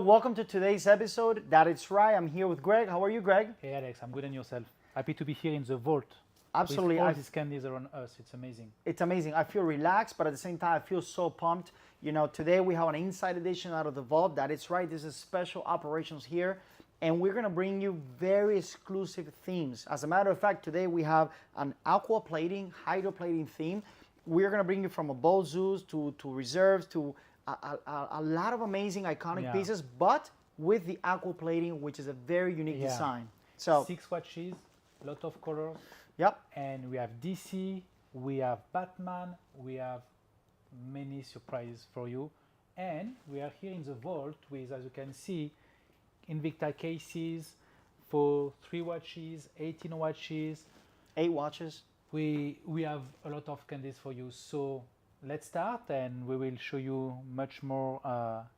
welcome to today's episode. That is right. I'm here with Greg. How are you, Greg? Hey Alex, I'm good, and yourself? Happy to be here in the vault. Absolutely. With all these candies around us. It's amazing. It's amazing. I feel relaxed, but at the same time, I feel so pumped. You know, today we have an inside edition out of the vault. That is right. This is special operations here. And we're going to bring you very exclusive themes. As a matter of fact, today we have an aqua plating, hydroplating theme. We're going to bring you from a Bold Zeus to reserves to a lot of amazing iconic pieces, but with the aqua plating, which is a very unique design. So 6 watches, lot of colors. Yep. And we have DC, we have Batman, we have many surprises for you. And we are here in the vault with, as you can see, Invicta cases for 3 watches, 18 watches. 8 watches. We have a lot of candies for you. So let's start, and we will show you much more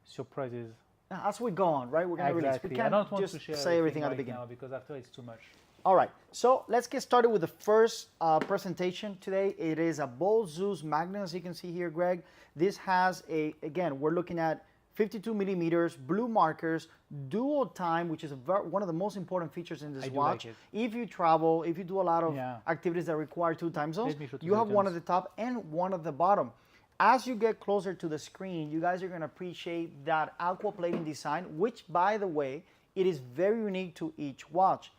surprises. As we go on, right? We're going to release. We can't I don't want just to share say everything at right the beginning now, because after it's too much. All right, so let's get started with the first presentation today. It is a Bold Zeus Magnum, as you can see here, Greg. This has again, we're looking at 52 millimeters, blue markers, dual time, which is one of the most important features in this watch. Like if you travel, if you do a lot of activities that require 2 time zones, you have one at the top and one at the bottom. As you get closer to the screen, you guys are going to appreciate that aqua plating design, which, by the way, it is very unique to each watch.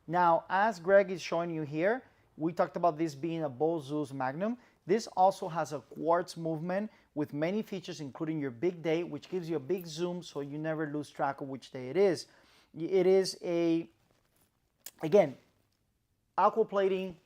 Now, as Greg is showing you here, we talked about this being a Bold Zeus Magnum. This also has a quartz movement with many features, including your big day, which gives you a big zoom so you never lose track of which day it is. It is again, aqua plating,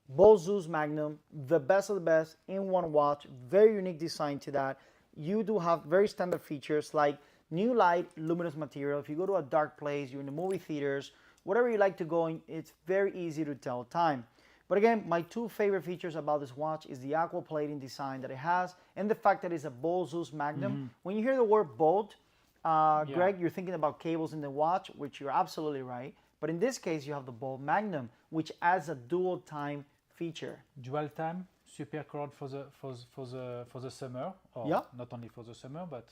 Bold Zeus Magnum, the best of the best in one watch, very unique design to that. You do have very standard features like new light, luminous material. If you go to a dark place, you're in the movie theaters, whatever you like to go in, it's very easy to tell time. But again, my 2 favorite features about this watch is the aqua plating design that it has and the fact that it's a Bold Zeus Magnum. When you hear the word bold, Greg, you're thinking about cables in the watch, which you're absolutely right. But in this case, you have the Bold Magnum, which adds a dual time feature. Dual time, super colored for the summer, or not only for the summer, but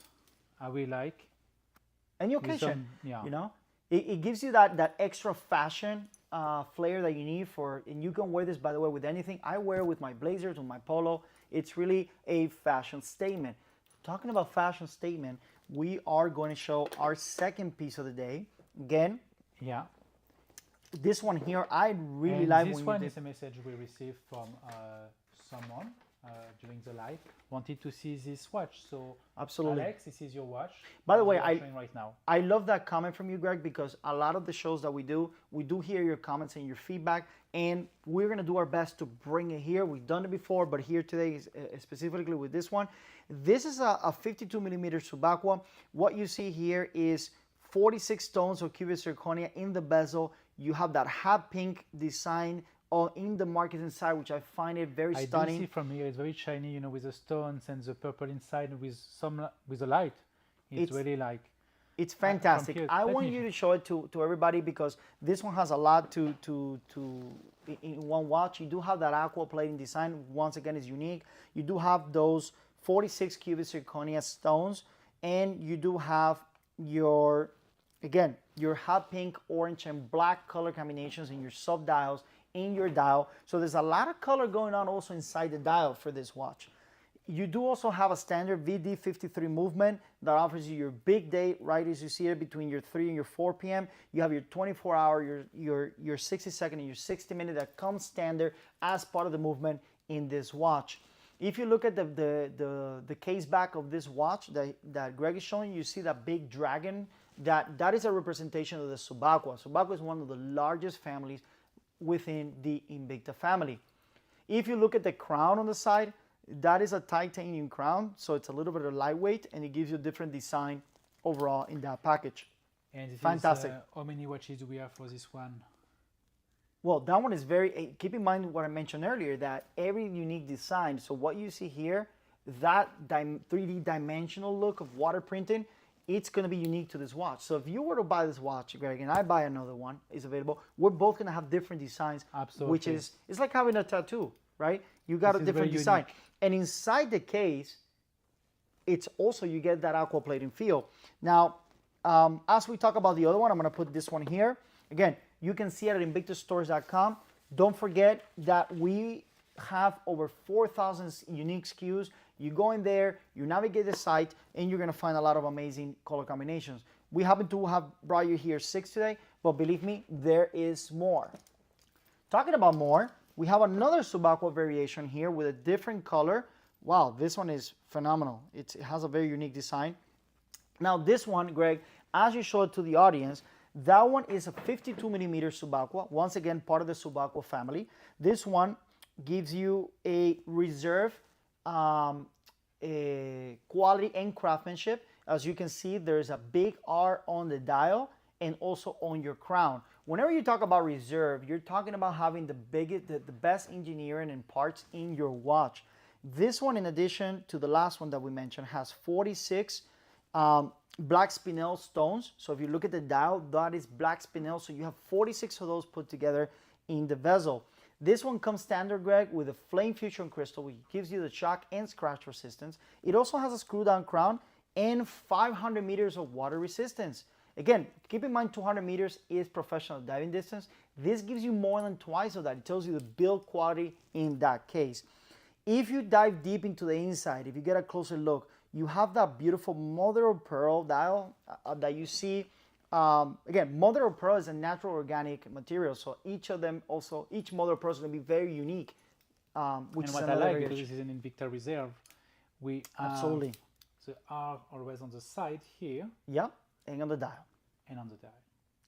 I will like any occasion. You know, it gives you that extra fashion flair that you need for, and you can wear this, by the way, with anything. I wear it with my blazers, with my polo. It's really a fashion statement. Talking about fashion statement, we are going to show our second piece of the day. Again, this one here, I really like. This one is a message we received from someone during the live. Wanted to see this watch, so absolutely, Alex, this is your watch. By the way, right now. I love that comment from you, Greg, because a lot of the shows that we do hear your comments and your feedback, and we're going to do our best to bring it here. We've done it before, but here today, specifically with this one. This is a 52 millimeter Subaqua. What you see here is 46 stones of cubic zirconia in the bezel. You have that hot pink design in the markings inside, which I find it very stunning. I do see from here, it's very shiny, you know, with the stones and the purple inside with the light. It's really like... It's fantastic. I want you to show it to everybody, because this one has a lot in one watch. You do have that aqua plating design. Once again, is unique. You do have those 46 cubic zirconia stones, and you do have your hot pink, orange, and black color combinations in your sub dials in your dial. So there's a lot of color going on also inside the dial for this watch. You do also have a standard VD53 movement that offers you your big day, right as you see it, between your 3 and your 4 p.m. You have your 24-hour, your 60-second, and your 60-minute that comes standard as part of the movement in this watch. If you look at the case back of this watch that Greg is showing, you see that big dragon. That is a representation of the Subaqua. Subaqua is one of the largest families within the Invicta family. If you look at the crown on the side, that is a titanium crown, so it's a little bit of lightweight, and it gives you a different design overall in that package. And this fantastic. Is, how many watches do we have for this one? Well, that one is very, keep in mind what I mentioned earlier, that every unique design, so what you see here, that 3D dimensional look of water printing, it's going to be unique to this watch. So if you were to buy this watch, Greg, and I buy another one, is available, we're both going to have different designs. Absolutely. Which is, it's like having a tattoo, right? You got a different design. And inside the case, it's also, you get that aqua plating feel. Now, as we talk about the other one, I'm going to put this one here. Again, you can see it at invictastores.com. Don't forget that we have over 4,000 unique SKUs. You go in there, you navigate the site, and you're going to find a lot of amazing color combinations. We happen to have brought you here 6 today, but believe me, there is more. Talking about more, we have another Subaqua variation here with a different color. Wow, this one is phenomenal. It has a very unique design. Now this one, Greg, as you show it to the audience, that one is a 52 millimeter Subaqua. Once again, part of the Subaqua family. This one gives you a reserve quality and craftsmanship. As you can see, there's a big R on the dial and also on your crown. Whenever you talk about reserve, you're talking about having the best engineering and parts in your watch. This one, in addition to the last one that we mentioned, has 46 black spinel stones. So if you look at the dial, that is black spinel. So you have 46 of those put together in the bezel. This one comes standard, Greg, with a flame fusion crystal, which gives you the shock and scratch resistance. It also has a screw down crown and 500 meters of water resistance. Again, keep in mind 200 meters is professional diving distance. This gives you more than twice of that. It tells you the build quality in that case. If you dive deep into the inside, if you get a closer look, you have that beautiful mother of pearl dial that you see. Again, mother of pearl is a natural organic material, so each of them also, each mother of pearl is going to be very unique. Which and what I like, because this is an Invicta reserve, we absolutely the R always on the side here. Yeah, and on the dial. And on the dial.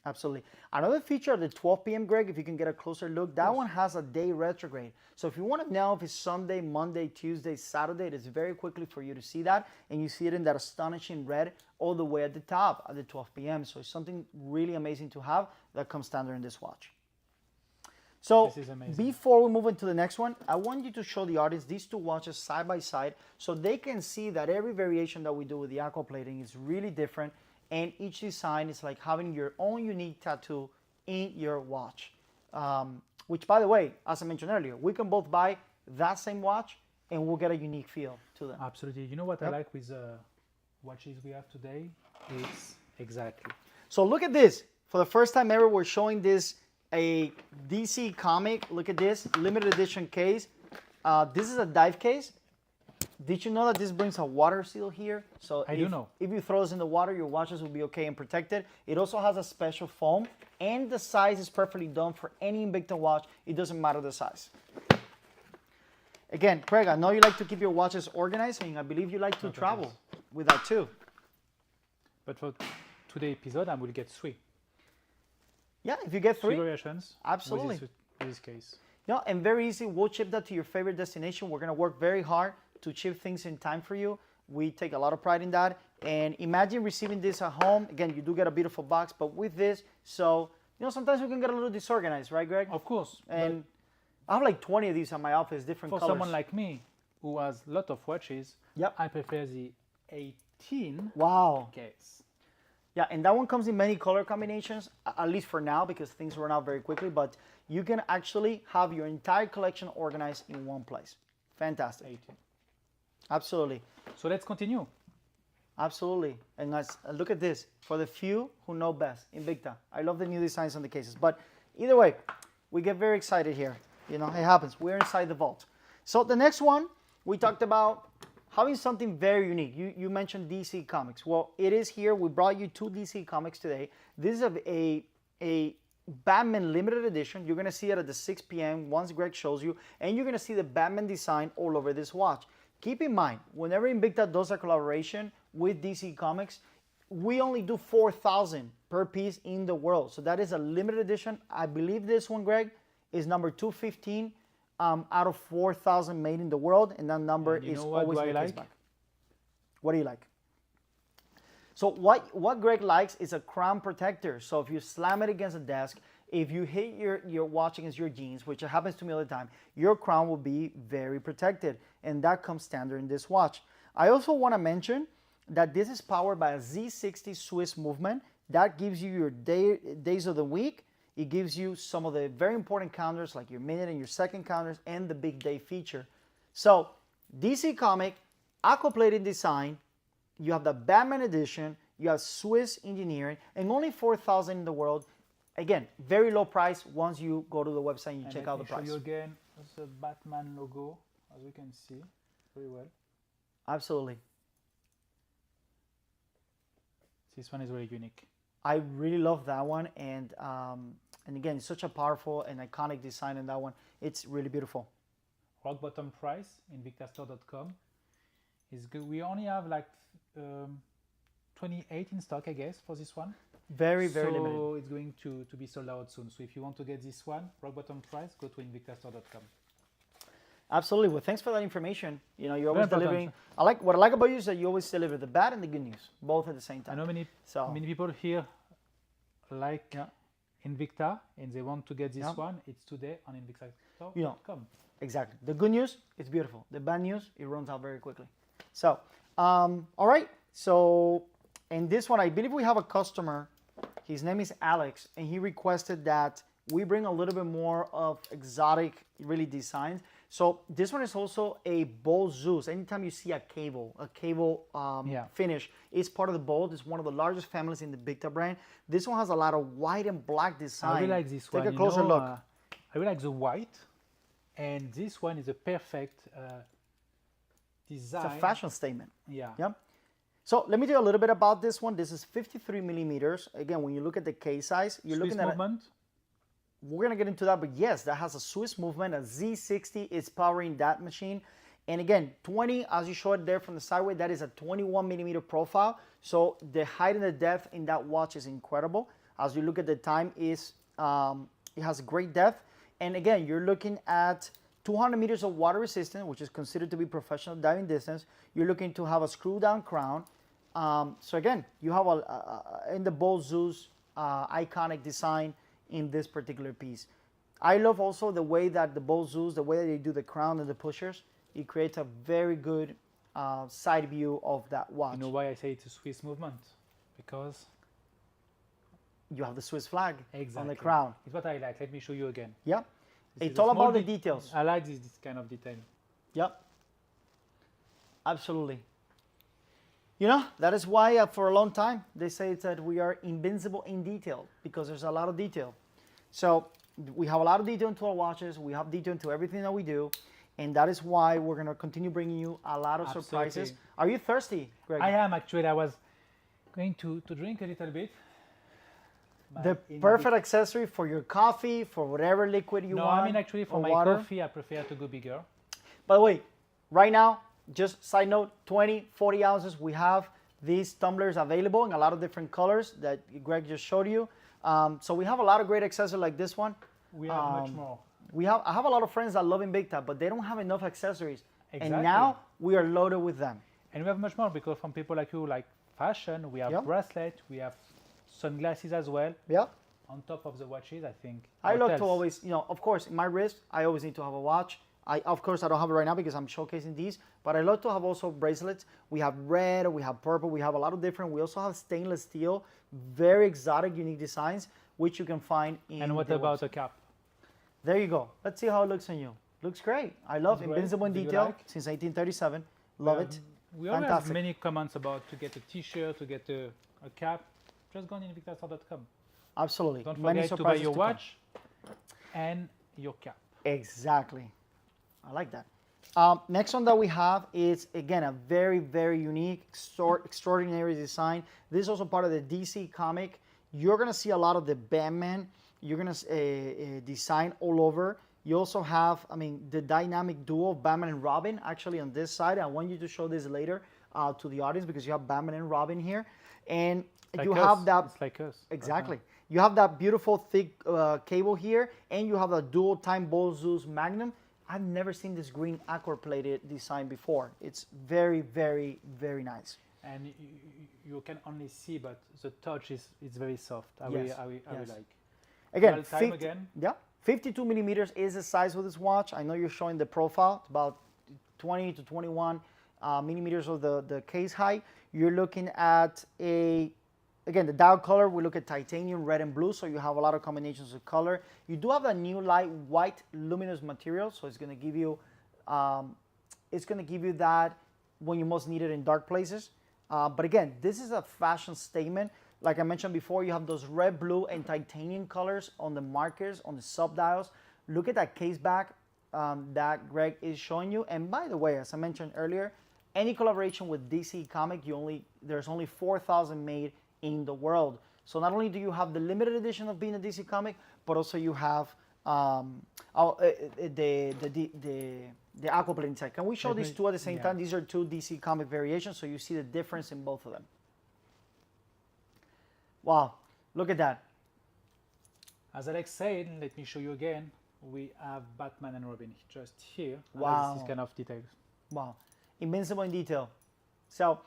Absolutely. Another feature of the 12 p.m., Greg, if you can get a closer look, that one has a day retrograde. So if you want to know if it's Sunday, Monday, Tuesday, Saturday, it is very quickly for you to see that. And you see it in that astonishing red all the way at the top at the 12 p.m. So it's something really amazing to have that comes standard in this watch. So before we move into the next one, I want you to show the audience these two watches side by side so they can see that every variation that we do with the aqua plating is really different. And each design is like having your own unique tattoo in your watch. Which, by the way, as I mentioned earlier, we can both buy that same watch and we'll get a unique feel to them. Absolutely. You know what I like with the watches we have today? It's exactly. So look at this. For the first time ever, we're showing this, a DC comic. Look at this, limited edition case. This is a dive case. Did you know that this brings a water seal here? So I do know. If you throw this in the water, your watches will be okay and protected. It also has a special foam, and the size is perfectly done for any Invicta watch. It doesn't matter the size. Again, Craig, I know you like to keep your watches organized, and I believe you like to travel with that too. But for today's episode, I will get 3. Yeah, if you get 3 variations. Absolutely. With this case. Yeah, and very easy. We'll ship that to your favorite destination. We're going to work very hard to ship things in time for you. We take a lot of pride in that. And imagine receiving this at home. Again, you do get a beautiful box, but with this, so, you know, sometimes we can get a little disorganized, right, Greg? Of course. And I have like 20 of these at my office, different colors. For someone like me, who has a lot of watches, yep, I prefer the 18 case. Yeah, and that one comes in many color combinations, at least for now, because things run out very quickly, but you can actually have your entire collection organized in one place. Fantastic. 18. Absolutely. So let's continue. Absolutely. And look at this. For the few who know best, Invicta. I love the new designs on the cases. But either way, we get very excited here. You know, it happens. We're inside the vault. So the next one, we talked about having something very unique. You mentioned DC Comics. Well, it is here. We brought you 2 DC Comics today. This is a Batman limited edition. You're going to see it at the 6 p.m. once Greg shows you. And you're going to see the Batman design all over this watch. Keep in mind, whenever Invicta does a collaboration with DC Comics, we only do 4,000 per piece in the world. So that is a limited edition. I believe this one, Greg, is number 215 out of 4,000 made in the world. And that number is always the case back. What do you like? So what Greg likes is a crown protector. So if you slam it against a desk, if you hit your watch against your jeans, which happens to me all the time, your crown will be very protected. And that comes standard in this watch. I also want to mention that this is powered by a Z60 Swiss movement. That gives you your days of the week. It gives you some of the very important counters like your minute and your second counters and the big day feature. So DC Comic, aquaplated design, you have the Batman edition, You have Swiss engineering, and only 4,000 in the world. Again, very low price once you go to the website and you check out the price. Show you again the Batman logo, as you can see very well. Absolutely. This one is really unique. I really love that one, and again, it's such a powerful and iconic design in that one. It's really beautiful. Rock bottom price, invictastore.com is good. We only have like 28 in stock, I guess, for this one. Very limited. So it's going to be sold out soon. So if you want to get this one, rock bottom price, go to invictastore.com. Absolutely. Well, thanks for that information. You know, you're always delivering. What I like about you is that you always deliver the bad and the good news, both at the same time. I know many people here like Invicta, and they want to get this one. It's today on invictastore.com. Exactly. The good news, it's beautiful. The bad news, it runs out very quickly. So, all right. So, and this one, I believe we have a customer. His name is Alex, and he requested that we bring a little bit more of exotic, really, designs. So this one is also a Bold Zeus. Anytime you see a cable finish, it's part of the Bold. It's one of the largest families in the Invicta brand. This one has a lot of white and black design. I really like this one. Take a closer look. I really like the white, and this one is a perfect design. It's a fashion statement. Yeah. Yep. So let me tell you a little bit about this one. This is 53 millimeters. Again, when you look at the case size, you're looking at movement. We're going to get into that, but yes, that has a Swiss movement. A Z60 is powering that machine. And again, 20, as you showed there from the sideway, that is a 21 millimeter profile. So the height and the depth in that watch is incredible. As you look at the time, it has great depth. And again, you're looking at 200 meters of water resistance, which is considered to be professional diving distance. You're looking to have a screw down crown. So again, you have in the Bold Zeus iconic design in this particular piece. I love also the way that the Bold Zeus, the way that they do the crown and the pushers, it creates a very good side view of that watch. You know why I say it's a Swiss movement? Because you have the Swiss flag on the Exactly. crown. It's what I like. Let me show you again. Yeah, This it's is a all small about the details. I like this kind of detail. Yep, absolutely. You know, that is why for a long time they say that we are invincible in detail, because there's a lot of detail. So we have a lot of detail into our watches. We have detail into everything that we do. And that is why we're going to continue bringing you a lot of surprises. Are you thirsty, Greg? I am actually. I was going to drink a little bit. The perfect accessory for your coffee, for whatever liquid you want. No, I mean actually for my water. coffee, I prefer to go bigger. By the way, right now, just side note, 20, 40 ounces, we have these tumblers available in a lot of different colors that Greg just showed you. So we have a lot of great accessories like this one. We have much more. I have a lot of friends that love Invicta, but they don't have enough accessories. Exactly. And now we are loaded with them. And we have much more because from people like you, like fashion, we have bracelet, we have sunglasses as well. Yeah. On top of the watches, I think. I love to always, of course, in my wrist, I always need to have a watch. Of course, I don't have it right now because I'm showcasing these, but I love to have also bracelets. We have red, we have purple, we have a lot of different. We also have stainless steel, very exotic, unique designs, which you can find in And what about a cap? There you go. Let's see how it looks on you. Looks great. I love Invincible in Detail since 1837. Love it. We always have many comments about to get a t-shirt, to get a cap. Just go on invictastore.com. Absolutely. Don't forget to buy your watch and your cap. Exactly. I like that. Next one that we have is, again, a very, very unique, extraordinary design. This is also part of the DC comic. You're going to see a lot of the Batman. You're going to design all over. You also have, the dynamic duo of Batman and Robin actually on this side. I want you to show this later to the audience because you have Batman and Robin here. And like you us. have that. It's like us. Exactly. You have that beautiful thick cable here, and you have a dual time Bold Zeus Magnum. I've never seen this green aqua plated design before. It's very, very, very nice. And you can only see, but the touch is very soft. I Yes. really like. Again, again. 52 millimeters is the size of this watch. I know you're showing the profile. It's about 20 to 21 millimeters of the case height. You're looking at again, the dial color, we look at titanium, red and blue, so you have a lot of combinations of color. You do have a new light white luminous material, so it's going to give you that when you most need it in dark places. But again, this is a fashion statement. Like I mentioned before, you have those red, blue, and titanium colors on the markers, on the subdials. Look at that case back that Greg is showing you. And by the way, as I mentioned earlier, any collaboration with DC Comic, there's only 4,000 made in the world. So not only do you have the limited edition of being a DC Comic, but also you have the aqua plating side. Can we show these two at the same time? These are two DC Comic variations, so you see the difference in both of them. Wow, look at that. As Alex said, let me show you again. We have Batman and Robin just here. Wow. This kind of details. Wow, invincible in detail. So,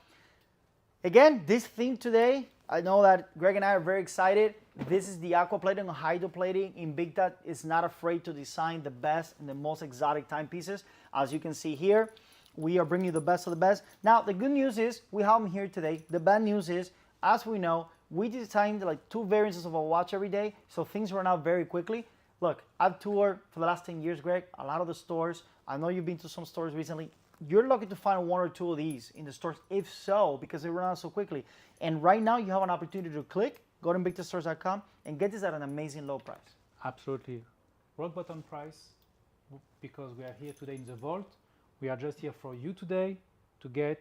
again, this theme today, I know that Greg and I are very excited. This is the aquaplating or hydroplating. Invicta is not afraid to design the best and the most exotic timepieces. As you can see here, we are bringing you the best of the best. Now, the good news is we have them here today. The bad news is, as we know, we designed like 2 variants of a watch every day, so things run out very quickly. Look, I've toured for the last 10 years, Greg, a lot of the stores. I know you've been to some stores recently. You're lucky to find 1 or 2 of these in the stores, if so, because they run out so quickly. And right now, you have an opportunity to click, go to invictastores.com, and get this at an amazing low price. Absolutely. Rock bottom price, because we are here today in the vault. We are just here for you today to get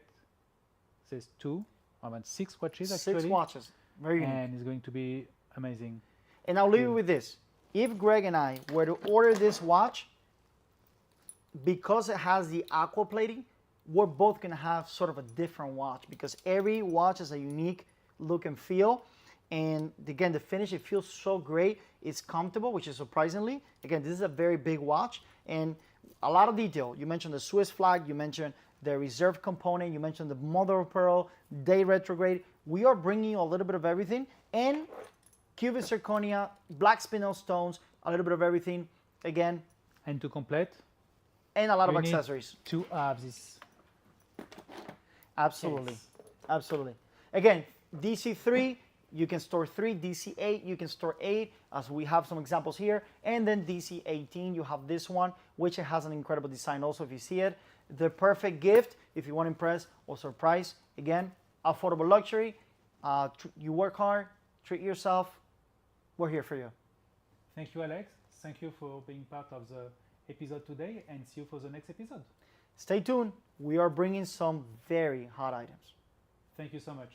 these 6 watches actually. 6 watches. Very unique. And it's going to be amazing. And I'll leave you with this. If Greg and I were to order this watch, because it has the aqua plating, we're both going to have sort of a different watch, because every watch is a unique look and feel. And again, the finish, it feels so great. It's comfortable, which is surprisingly. Again, this is a very big watch and a lot of detail. You mentioned the Swiss flag, you mentioned the reserve component, you mentioned the mother of pearl, day retrograde. We are bringing you a little bit of everything, and cubic zirconia, black spinel stones, a little bit of everything. Again, and to complete, and a lot of accessories. To have this. Absolutely, case. Absolutely. Again, DC3, you can store 3. DC8, you can store 8, as we have some examples here. And then DC18, you have this one, which has an incredible design also, if you see it. The perfect gift, if you want to impress or surprise. Again, affordable luxury. You work hard, treat yourself. We're here for you. Thank you, Alex. Thank you for being part of the episode today, and see you for the next episode. Stay tuned. We are bringing some very hot items. Thank you so much.